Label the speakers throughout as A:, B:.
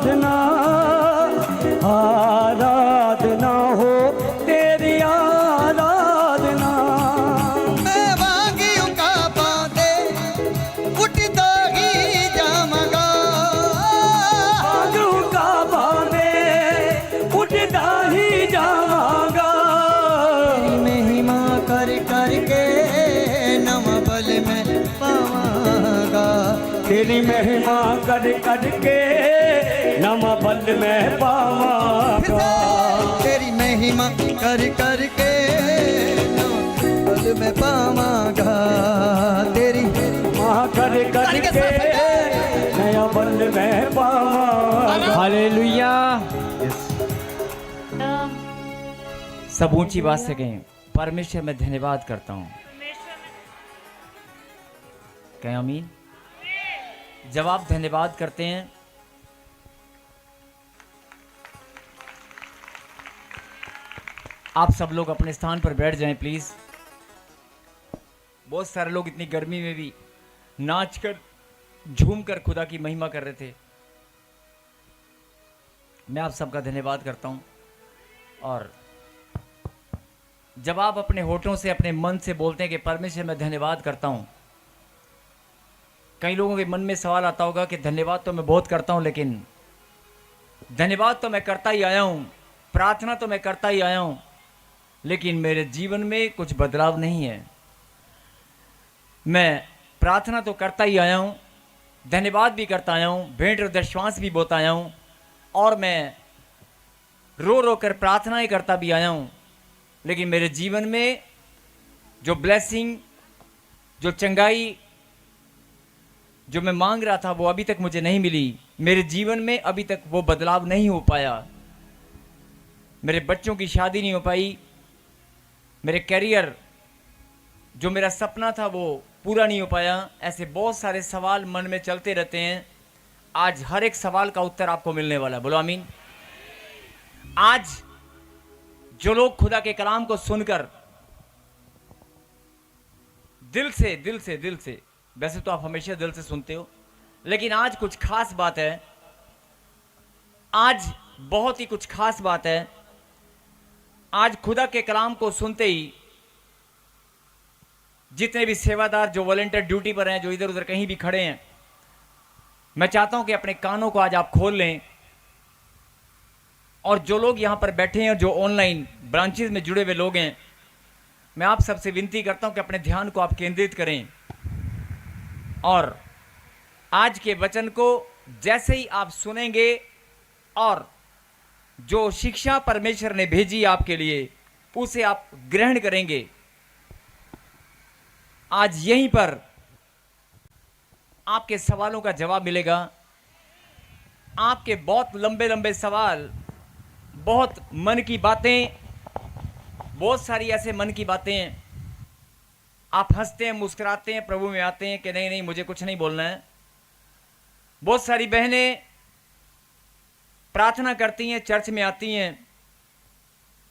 A: आराधना आराधना हो तेरी आराधना।
B: मैं वांगियों का बांधे उठता ही जामगा,
A: वांगियों का बांधे उठता ही जाऊंगा।
B: महिमा कर करके नम बल में पावांगा।
A: तेरी महिमा कर के नम बल में पावांगा।
B: तेरी महिमा कर करके नम बल में पावांगा। तेरी
A: माँ कर के नया बल में पावांगा।
C: हालेलुया। सब ऊंची बात से कहें, परमेश्वर मैं धन्यवाद करता हूँ। कहें आमीन। जब आप धन्यवाद करते हैं, आप सब लोग अपने स्थान पर बैठ जाएं प्लीज। बहुत सारे लोग इतनी गर्मी में भी नाचकर झूमकर खुदा की महिमा कर रहे थे। मैं आप सबका धन्यवाद करता हूं। और जब आप अपने होठों से अपने मन से बोलते हैं कि परमेश्वर मैं धन्यवाद करता हूं, कई लोगों के मन में सवाल आता होगा कि धन्यवाद तो मैं बहुत करता हूं, लेकिन धन्यवाद तो मैं करता ही आया हूं, प्रार्थना तो मैं करता ही आया हूं, लेकिन मेरे जीवन में कुछ बदलाव नहीं है। मैं प्रार्थना तो करता ही आया हूं, धन्यवाद भी करता आया हूं, भेंट और दशवांश भी बोता आया हूं, और मैं रो रो कर प्रार्थना ही करता भी आया हूं, लेकिन मेरे जीवन में जो ब्लेसिंग, जो चंगाई जो मैं मांग रहा था वो अभी तक मुझे नहीं मिली। मेरे जीवन में अभी तक वो बदलाव नहीं हो पाया। मेरे बच्चों की शादी नहीं हो पाई, मेरे कैरियर जो मेरा सपना था वो पूरा नहीं हो पाया। ऐसे बहुत सारे सवाल मन में चलते रहते हैं। आज हर एक सवाल का उत्तर आपको मिलने वाला है। बोलो आमीन। आज जो लोग खुदा के कलाम को सुनकर दिल से, वैसे तो आप हमेशा दिल से सुनते हो, लेकिन आज कुछ खास बात है। आज बहुत ही कुछ खास बात है। आज खुदा के कलाम को सुनते ही जितने भी सेवादार जो वॉलंटियर ड्यूटी पर हैं, जो इधर उधर कहीं भी खड़े हैं, मैं चाहता हूं कि अपने कानों को आज आप खोल लें। और जो लोग यहां पर बैठे हैं और जो ऑनलाइन ब्रांचेस में जुड़े हुए लोग हैं, मैं आप सबसे विनती करता हूं कि अपने ध्यान को आप केंद्रित करें और आज के वचन को जैसे ही आप सुनेंगे और जो शिक्षा परमेश्वर ने भेजी आपके लिए उसे आप ग्रहण करेंगे। आज यहीं पर आपके सवालों का जवाब मिलेगा। आपके बहुत लंबे लंबे सवाल, बहुत मन की बातें, बहुत सारी ऐसे मन की बातें हैं, आप हंसते हैं, मुस्कुराते हैं, प्रभु में आते हैं कि नहीं नहीं मुझे कुछ नहीं बोलना है। बहुत सारी बहनें प्रार्थना करती हैं, चर्च में आती हैं,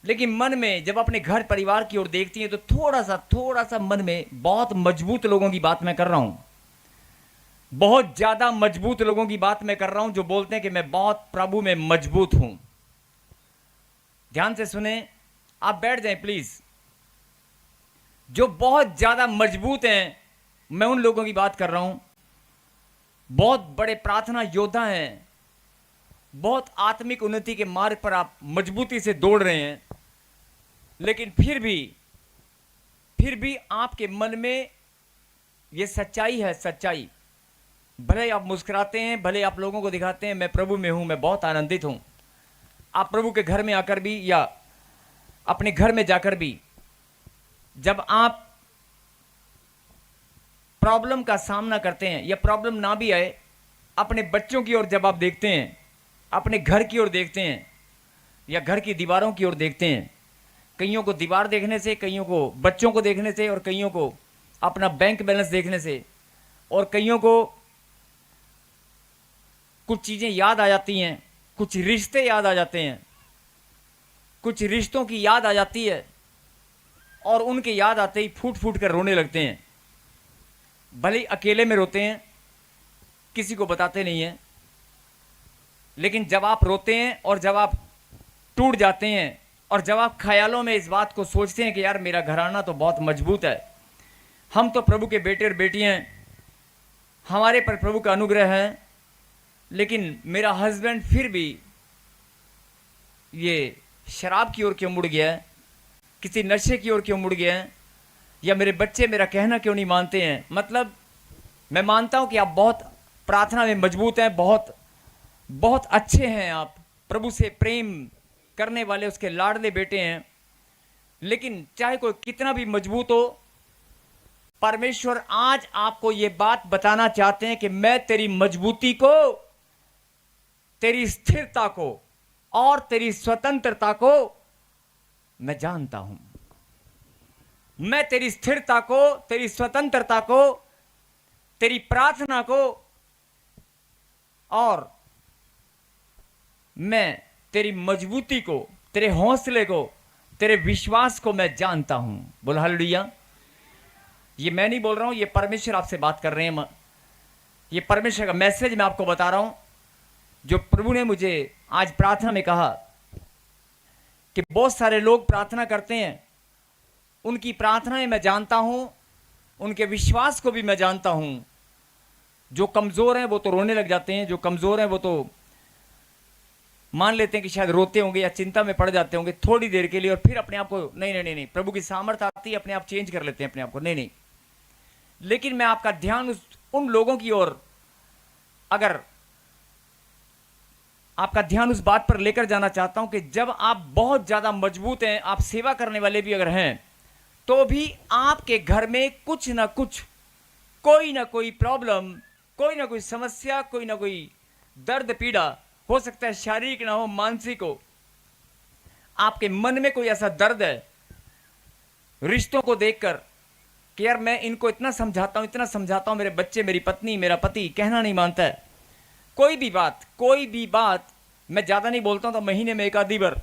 C: लेकिन मन में जब अपने घर परिवार की ओर देखती हैं तो थोड़ा सा मन में बहुत मजबूत लोगों की बात मैं कर रहा हूं, बहुत ज्यादा मजबूत लोगों की बात मैं कर रहा हूं, जो बोलते हैं कि मैं बहुत प्रभु में मजबूत हूं। ध्यान से सुने, आप बैठ जाएं प्लीज। जो बहुत ज्यादा मजबूत हैं, मैं उन लोगों की बात कर रहा हूं। बहुत बड़े प्रार्थना योद्धा हैं, बहुत आत्मिक उन्नति के मार्ग पर आप मजबूती से दौड़ रहे हैं, लेकिन फिर भी आपके मन में यह सच्चाई है। सच्चाई भले आप मुस्कुराते हैं, भले आप लोगों को दिखाते हैं मैं प्रभु में हूं, मैं बहुत आनंदित हूं। आप प्रभु के घर में आकर भी या अपने घर में जाकर भी जब आप प्रॉब्लम का सामना करते हैं या प्रॉब्लम ना भी आए, अपने बच्चों की ओर जब आप देखते हैं, अपने घर की ओर देखते हैं या घर की दीवारों की ओर देखते हैं, कईयों को दीवार देखने से, कईयों को बच्चों को देखने से, और कईयों को अपना बैंक बैलेंस देखने से, और कईयों को कुछ चीजें याद आ जाती हैं, कुछ रिश्ते याद आ जाते हैं, कुछ रिश्तों की याद आ जाती है, और उनके याद आते ही फूट फूट कर रोने लगते हैं। भले ही अकेले में रोते हैं, किसी को बताते नहीं हैं, लेकिन जब आप रोते हैं और जब आप टूट जाते हैं और जब आप ख्यालों में इस बात को सोचते हैं कि यार मेरा घराना तो बहुत मजबूत है, हम तो प्रभु के बेटे और बेटियां हैं, हमारे पर प्रभु का अनुग्रह है, लेकिन मेरा हस्बैंड फिर भी ये शराब की ओर क्यों मुड़ गया है, किसी नशे की ओर क्यों मुड़ गया है, या मेरे बच्चे मेरा कहना क्यों नहीं मानते हैं। मतलब मैं मानता हूं कि आप बहुत प्रार्थना में मजबूत हैं, बहुत बहुत अच्छे हैं, आप प्रभु से प्रेम करने वाले उसके लाडले बेटे हैं, लेकिन चाहे कोई कितना भी मजबूत हो, परमेश्वर आज आपको ये बात बताना चाहते हैं कि मैं तेरी मजबूती को, तेरी स्थिरता को और तेरी स्वतंत्रता को मैं जानता हूं। मैं तेरी स्थिरता को, तेरी स्वतंत्रता को, तेरी प्रार्थना को और मैं तेरी मजबूती को, तेरे हौसले को, तेरे विश्वास को मैं जानता हूं। बोल हालेलुया। ये मैं नहीं बोल रहा हूं, ये परमेश्वर आपसे बात कर रहे हैं। ये परमेश्वर का मैसेज मैं आपको बता रहा हूं, जो प्रभु ने मुझे आज प्रार्थना में कहा कि बहुत सारे लोग प्रार्थना करते हैं, उनकी प्रार्थनाएं मैं जानता हूं, उनके विश्वास को भी मैं जानता हूं। जो कमजोर हैं वो तो रोने लग जाते हैं, जो कमजोर हैं वो तो मान लेते हैं कि शायद रोते होंगे या चिंता में पड़ जाते होंगे थोड़ी देर के लिए, और फिर अपने आप को नहीं, प्रभु की सामर्थ आती है, अपने आप चेंज कर लेते हैं अपने आप को, नहीं। लेकिन मैं आपका ध्यान उन लोगों की ओर, अगर आपका ध्यान उस बात पर लेकर जाना चाहता हूं कि जब आप बहुत ज्यादा मजबूत हैं, आप सेवा करने वाले भी अगर हैं, तो भी आपके घर में कुछ ना कुछ, कोई ना कोई प्रॉब्लम, कोई ना कोई समस्या, कोई ना कोई दर्द पीड़ा, हो सकता है शारीरिक ना हो, मानसिक हो। आपके मन में कोई ऐसा दर्द है रिश्तों को देखकर कि यार मैं इनको इतना समझाता हूं, मेरे बच्चे, मेरी पत्नी, मेरा पति कहना नहीं मानता है। कोई भी बात मैं ज्यादा नहीं बोलता हूं तो महीने में एक आधी बार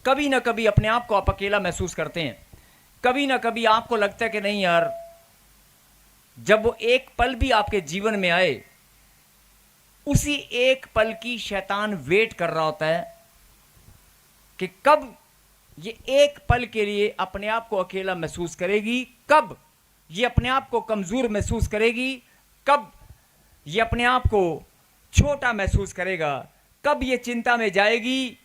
C: कभी ना कभी अपने आप को आप अकेला महसूस करते हैं। कभी ना कभी आपको लगता है कि नहीं यार, जब वो एक पल भी आपके जीवन में आए, उसी एक पल की शैतान वेट कर रहा होता है कि कब ये एक पल के लिए अपने आप को अकेला महसूस करेगी, कब ये अपने आप को कमजोर महसूस करेगी, कब ये अपने आप को छोटा महसूस करेगा, कब ये चिंता में जाएगी।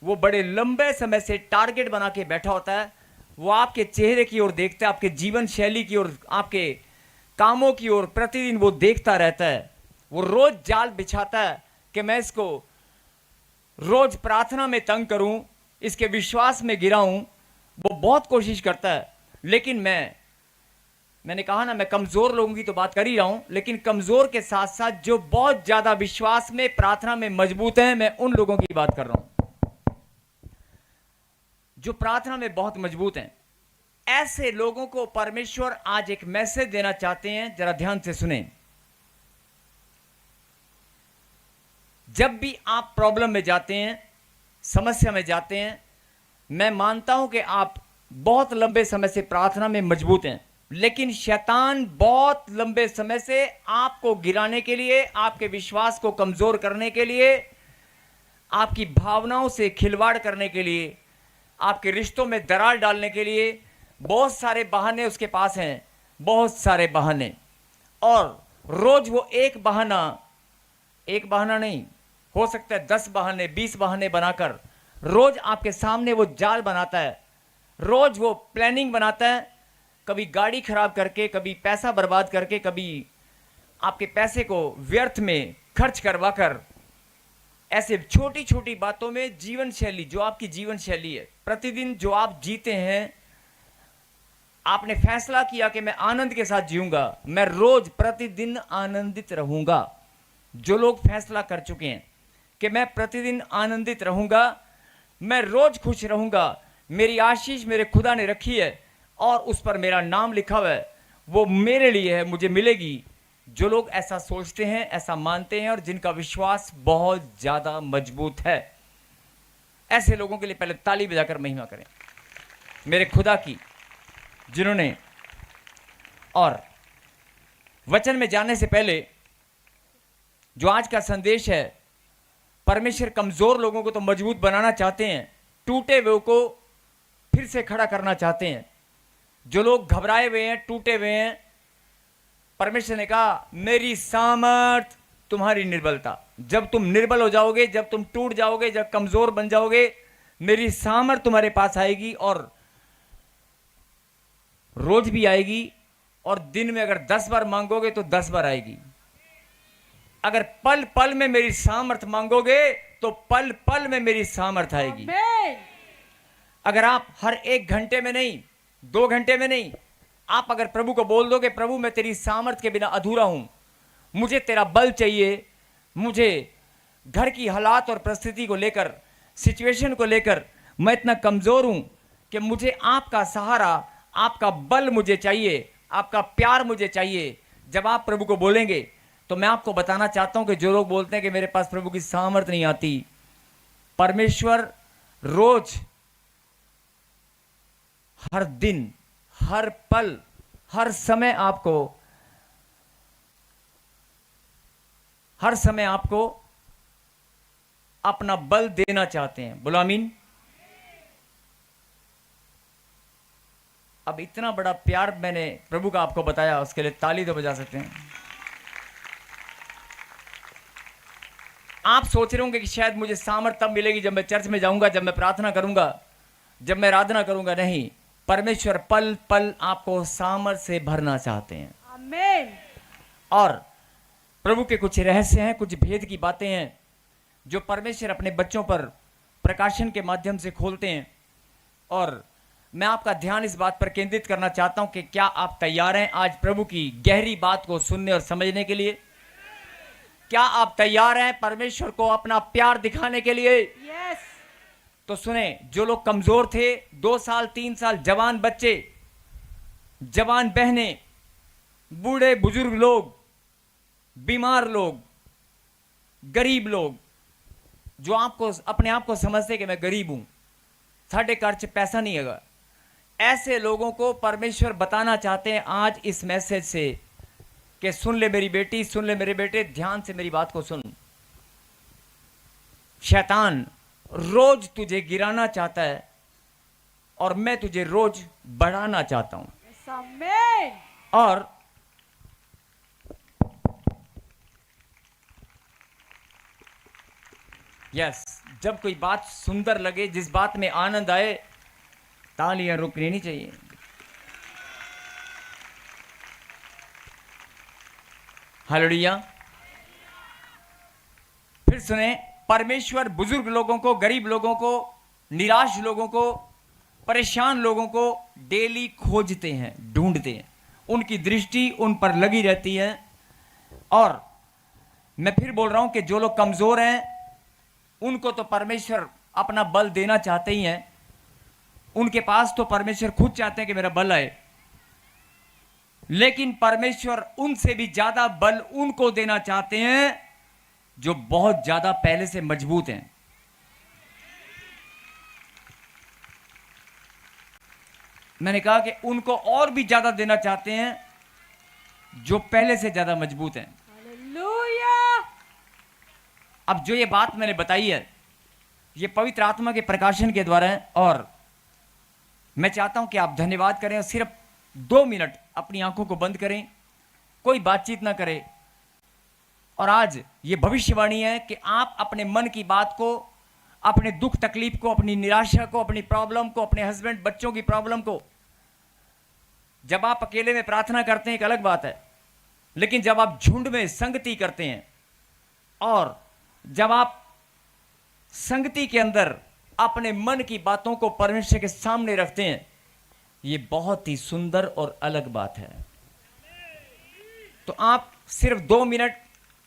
C: वो बड़े लंबे समय से टारगेट बना के बैठा होता है। वो आपके चेहरे की ओर देखता है, आपके जीवन शैली की ओर, आपके कामों की ओर प्रतिदिन वो देखता रहता है। वो रोज जाल बिछाता है कि मैं इसको रोज प्रार्थना में तंग करूं, इसके विश्वास में गिराऊं। वो बहुत कोशिश करता है, लेकिन मैंने कहा ना, मैं कमजोर लोगों की तो बात कर ही रहा हूं, लेकिन कमजोर के साथ साथ जो बहुत ज्यादा विश्वास में, प्रार्थना में मजबूत हैं, मैं उन लोगों की बात कर रहा हूं जो प्रार्थना में बहुत मजबूत हैं। ऐसे लोगों को परमेश्वर आज एक मैसेज देना चाहते हैं, जरा ध्यान से सुने। जब भी आप प्रॉब्लम में जाते हैं, समस्या में जाते हैं, मैं मानता हूं कि आप बहुत लंबे समय से प्रार्थना में मजबूत हैं, लेकिन शैतान बहुत लंबे समय से आपको गिराने के लिए, आपके विश्वास को कमजोर करने के लिए, आपकी भावनाओं से खिलवाड़ करने के लिए, आपके रिश्तों में दरार डालने के लिए बहुत सारे बहाने उसके पास हैं, बहुत सारे बहाने। और रोज वो एक बहाना नहीं, हो सकता है 10 बहाने, 20 बहाने बनाकर रोज आपके सामने वो जाल बनाता है। रोज वो प्लानिंग बनाता है, कभी गाड़ी खराब करके, कभी पैसा बर्बाद करके, कभी आपके पैसे को व्यर्थ में खर्च करवाकर, ऐसे छोटी छोटी बातों में जीवन शैली, जो आपकी जीवन शैली है, प्रतिदिन जो आप जीते हैं, आपने फैसला किया कि मैं आनंद के साथ जीऊंगा, मैं रोज प्रतिदिन आनंदित रहूंगा। जो लोग फैसला कर चुके हैं कि मैं प्रतिदिन आनंदित रहूंगा, मैं रोज खुश रहूंगा, मेरी आशीष मेरे खुदा ने रखी है और उस पर मेरा नाम लिखा हुआ है, वो मेरे लिए है, मुझे मिलेगी। जो लोग ऐसा सोचते हैं, ऐसा मानते हैं और जिनका विश्वास बहुत ज्यादा मजबूत है, ऐसे लोगों के लिए पहले ताली बजाकर महिमा करें मेरे खुदा की, जिन्होंने। और वचन में जाने से पहले जो आज का संदेश है परमेश्वर कमजोर लोगों को तो मजबूत बनाना चाहते हैं, टूटे हुए को फिर से खड़ा करना चाहते हैं। जो लोग घबराए हुए हैं, टूटे हुए हैं, परमेश्वर ने कहा मेरी सामर्थ तुम्हारी निर्बलता। जब तुम निर्बल हो जाओगे, जब तुम टूट जाओगे, जब कमजोर बन जाओगे, मेरी सामर्थ तुम्हारे पास आएगी और रोज भी आएगी। और दिन में अगर 10 बार मांगोगे तो 10 बार आएगी। अगर पल पल में मेरी सामर्थ मांगोगे तो पल पल में मेरी सामर्थ आएगी। अगर आप हर 1 घंटे में नहीं, 2 घंटे में नहीं, आप अगर प्रभु को बोल दोगे प्रभु मैं तेरी सामर्थ के बिना अधूरा हूं, मुझे तेरा बल चाहिए, मुझे घर की हालात और परिस्थिति को लेकर, सिचुएशन को लेकर मैं इतना कमजोर हूं कि मुझे आपका सहारा, आपका बल मुझे चाहिए, आपका प्यार मुझे चाहिए। जब आप प्रभु को बोलेंगे तो मैं आपको बताना चाहता हूं कि जो लोग बोलते हैं कि मेरे पास प्रभु की सामर्थ नहीं आती, परमेश्वर रोज, हर दिन, हर पल, हर समय आपको अपना बल देना चाहते हैं। बोलो आमीन। अब इतना बड़ा प्यार मैंने प्रभु का आपको बताया, उसके लिए ताली तो बजा सकते हैं। आप सोच रहे होंगे कि शायद मुझे सामर्थ तब मिलेगी जब मैं चर्च में जाऊंगा, जब मैं प्रार्थना करूंगा, जब मैं आराधना करूंगा। नहीं, परमेश्वर पल पल आपको सामर्थ से भरना चाहते हैं।
D: आमीन।
C: और प्रभु के कुछ रहस्य हैं, कुछ भेद की बातें हैं जो परमेश्वर अपने बच्चों पर प्रकाशन के माध्यम से खोलते हैं। और मैं आपका ध्यान इस बात पर केंद्रित करना चाहता हूं कि क्या आप तैयार हैं आज प्रभु की गहरी बात को सुनने और समझने के लिए? क्या आप तैयार हैं परमेश्वर को अपना प्यार दिखाने के लिए?
D: यस।
C: तो सुने, जो लोग कमजोर थे, 2 साल 3 साल, जवान बच्चे, जवान बहनें, बूढ़े बुजुर्ग लोग, बीमार लोग, गरीब लोग, जो आपको अपने आप को समझते कि मैं गरीब हूं, साढ़े घर च पैसा नहीं है, ऐसे लोगों को परमेश्वर बताना चाहते हैं आज इस मैसेज से कि सुन ले मेरी बेटी, सुन ले मेरे बेटे, ध्यान से मेरी बात को सुन। शैतान रोज तुझे गिराना चाहता है और मैं तुझे रोज बढ़ाना चाहता हूं।
D: यस, आमीन।
C: और यस, जब कोई बात सुंदर लगे, जिस बात में आनंद आए, तालियां रुकनी नहीं चाहिए। हालेलुया। फिर सुने, परमेश्वर बुजुर्ग लोगों को, गरीब लोगों को, निराश लोगों को, परेशान लोगों को डेली खोजते हैं, ढूंढते हैं। उनकी दृष्टि उन पर लगी रहती है। और मैं फिर बोल रहा हूं कि जो लोग कमजोर हैं उनको तो परमेश्वर अपना बल देना चाहते ही हैं। उनके पास तो परमेश्वर खुद चाहते हैं कि मेरा बल आए, लेकिन परमेश्वर उनसे भी ज्यादा बल उनको देना चाहते हैं जो बहुत ज्यादा पहले से मजबूत हैं। मैंने कहा कि उनको और भी ज्यादा देना चाहते हैं जो पहले से ज्यादा मजबूत हैं।
D: हालेलुया।
C: अब जो ये बात मैंने बताई है, ये पवित्र आत्मा के प्रकाशन के द्वारा है। और मैं चाहता हूं कि आप धन्यवाद करें और सिर्फ 2 मिनट अपनी आंखों को बंद करें, कोई बातचीत ना करें। और आज ये भविष्यवाणी है कि आप अपने मन की बात को, अपने दुख तकलीफ को, अपनी निराशा को, अपनी प्रॉब्लम को, अपने हस्बैंड बच्चों की प्रॉब्लम को, जब आप अकेले में प्रार्थना करते हैं एक अलग बात है, लेकिन जब आप झुंड में संगति करते हैं और जब आप संगति के अंदर अपने मन की बातों को परमेश्वर के सामने रखते हैं, ये बहुत ही सुंदर और अलग बात है। तो आप सिर्फ 2 मिनट,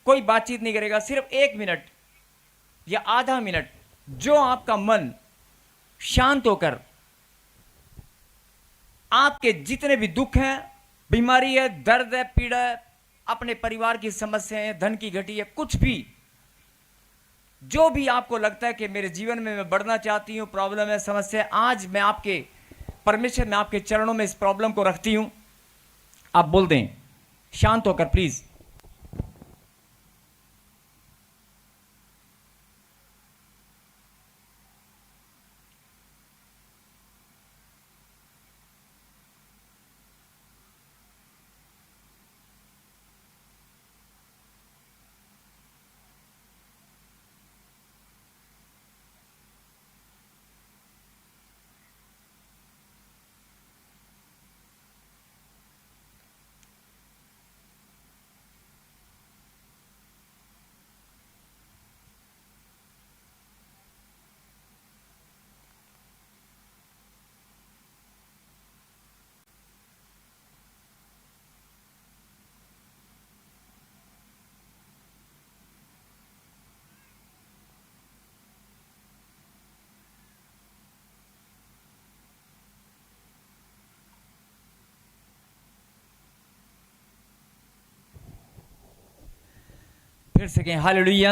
C: कोई बातचीत नहीं करेगा, सिर्फ 1 मिनट या आधा मिनट, जो आपका मन शांत होकर आपके जितने भी दुख हैं, बीमारी है, दर्द है, पीड़ा है, अपने परिवार की समस्या है, धन की घटी है, कुछ भी, जो भी आपको लगता है कि मेरे जीवन में मैं बढ़ना चाहती हूं, प्रॉब्लम है, समस्या है, आज मैं आपके परमेश्वर में आपके चरणों में इस प्रॉब्लम को रखती हूं। आप बोल दें शांत होकर प्लीज। फिर से कहें हालेलुया।